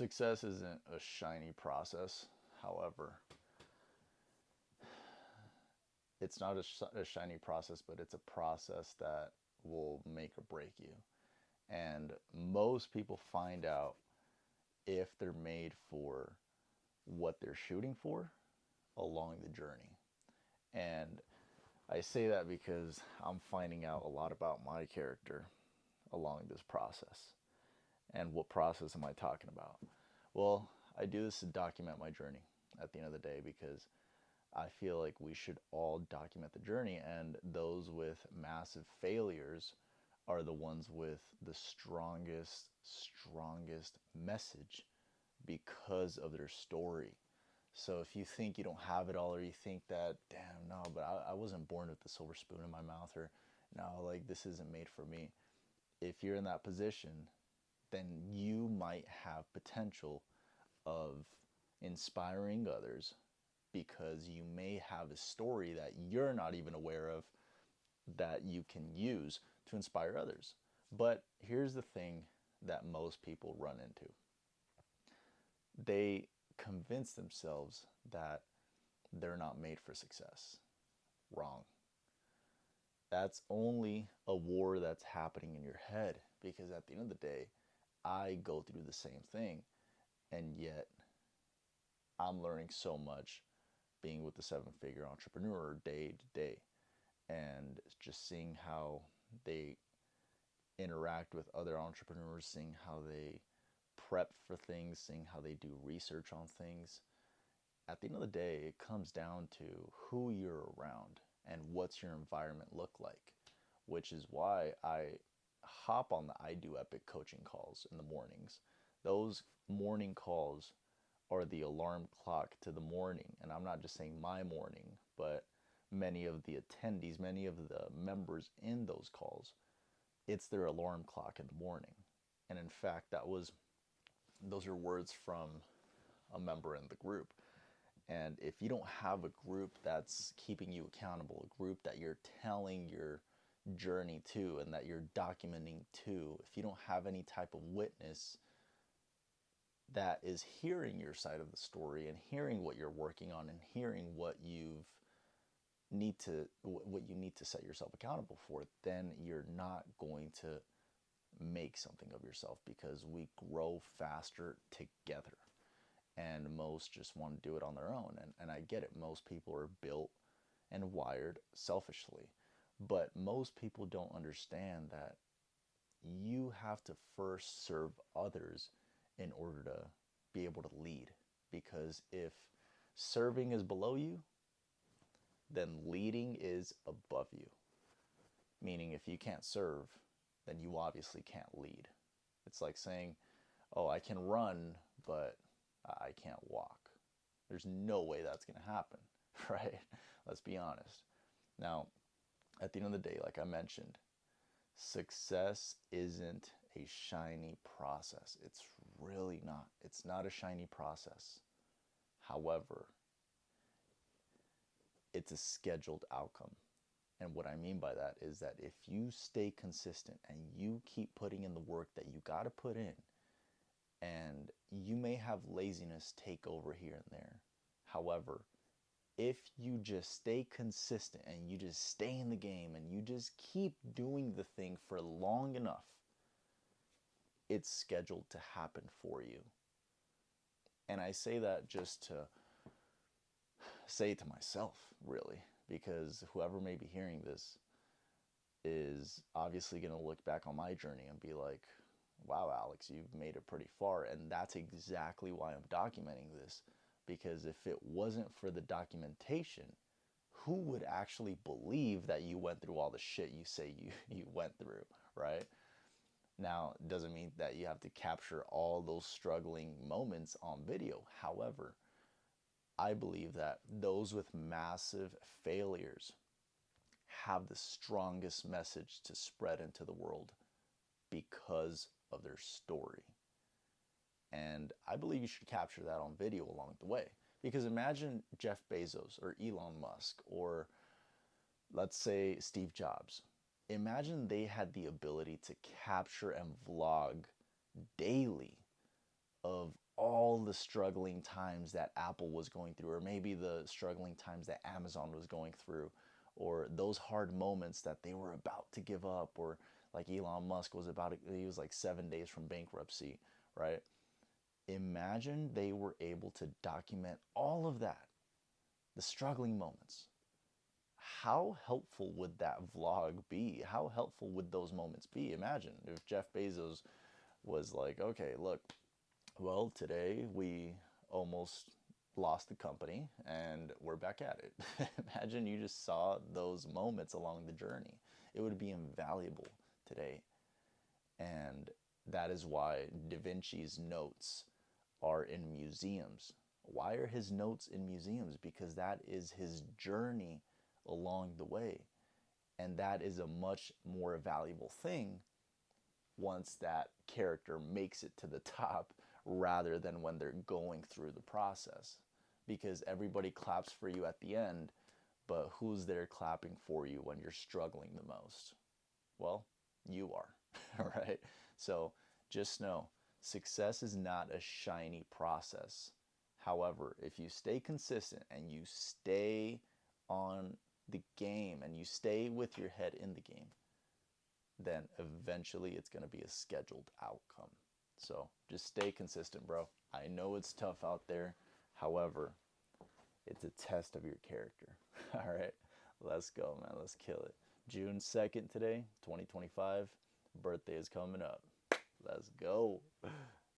Success isn't a shiny process. However, it's not a shiny process, but it's a process that will make or break you. And most people find out if they're made for what they're shooting for along the journey. And I say that because I'm finding out a lot about my character along this process. And what process am I talking about? Well, I do this to document my journey at the end of the day because I feel like we should all document the journey, and those with massive failures are the ones with the strongest message because of their story. So if you think you don't have it all, or you think that, damn, no, but I wasn't born with the silver spoon in my mouth, or no, like this isn't made for me. If you're in that position, then you might have potential of inspiring others because you may have a story that you're not even aware of that you can use to inspire others. But here's the thing that most people run into: they convince themselves that they're not made for success. Wrong. That's only a war that's happening in your head, because at the end of the day, I go through the same thing, and yet I'm learning so much being with the seven figure entrepreneur day to day, and just seeing how they interact with other entrepreneurs, seeing how they prep for things, seeing how they do research on things. At the end of the day, it comes down to who you're around and what's your environment look like, which is why I hop on the I Do Epic coaching calls in the mornings. Those morning calls are the alarm clock to the morning. And I'm not just saying my morning, but many of the attendees, many of the members in those calls, it's their alarm clock in the morning. And in fact, those are words from a member in the group. And if you don't have a group that's keeping you accountable, a group that you're telling your journey to and that you're documenting to, if you don't have any type of witness that is hearing your side of the story and hearing what you're working on and hearing what you need to set yourself accountable for, then you're not going to make something of yourself, because we grow faster together. And most just want to do it on their own. And I get it. Most people are built and wired selfishly. But most people don't understand that you have to first serve others in order to be able to lead. Because if serving is below you, then leading is above you. Meaning, if you can't serve, then you obviously can't lead. It's like saying, oh, I can run, but I can't walk. There's no way that's going to happen, right? Let's be honest. Now, at the end of the day, like I mentioned, success isn't a shiny process. It's really not. It's not a shiny process. However, it's a scheduled outcome. And what I mean by that is that if you stay consistent and you keep putting in the work that you got to put in, and you may have laziness take over here and there. However, if you just stay consistent and you just stay in the game and you just keep doing the thing for long enough, it's scheduled to happen for you. And I say that just to say to myself, really, because whoever may be hearing this is obviously going to look back on my journey and be like, wow, Alex, you've made it pretty far. And that's exactly why I'm documenting this. Because if it wasn't for the documentation, who would actually believe that you went through all the shit you say you went through, right? Now, it doesn't mean that you have to capture all those struggling moments on video. However, I believe that those with massive failures have the strongest message to spread into the world because of their story. And I believe you should capture that on video along the way. Because imagine Jeff Bezos or Elon Musk or let's say Steve Jobs. Imagine they had the ability to capture and vlog daily of all the struggling times that Apple was going through, or maybe the struggling times that Amazon was going through, or those hard moments that they were about to give up, or like Elon Musk was he was like 7 days from bankruptcy, right? Imagine they were able to document all of that, the struggling moments. How helpful would that vlog be? How helpful would those moments be? Imagine if Jeff Bezos was like, okay, look, well, today we almost lost the company and we're back at it. Imagine you just saw those moments along the journey. It would be invaluable today. And that is why Da Vinci's notes are in museums. Why are his notes in museums? Because that is his journey along the way. And that is a much more valuable thing once that character makes it to the top rather than when they're going through the process. Because everybody claps for you at the end, but who's there clapping for you when you're struggling the most? Well, you are, right? So just know success is not a shiny process. However, if you stay consistent and you stay on the game and you stay with your head in the game, then eventually it's going to be a scheduled outcome. So just stay consistent, bro. I know it's tough out there. However, it's a test of your character. All right, let's go, man. Let's kill it. June 2nd today, 2025. Birthday is coming up. Let's go.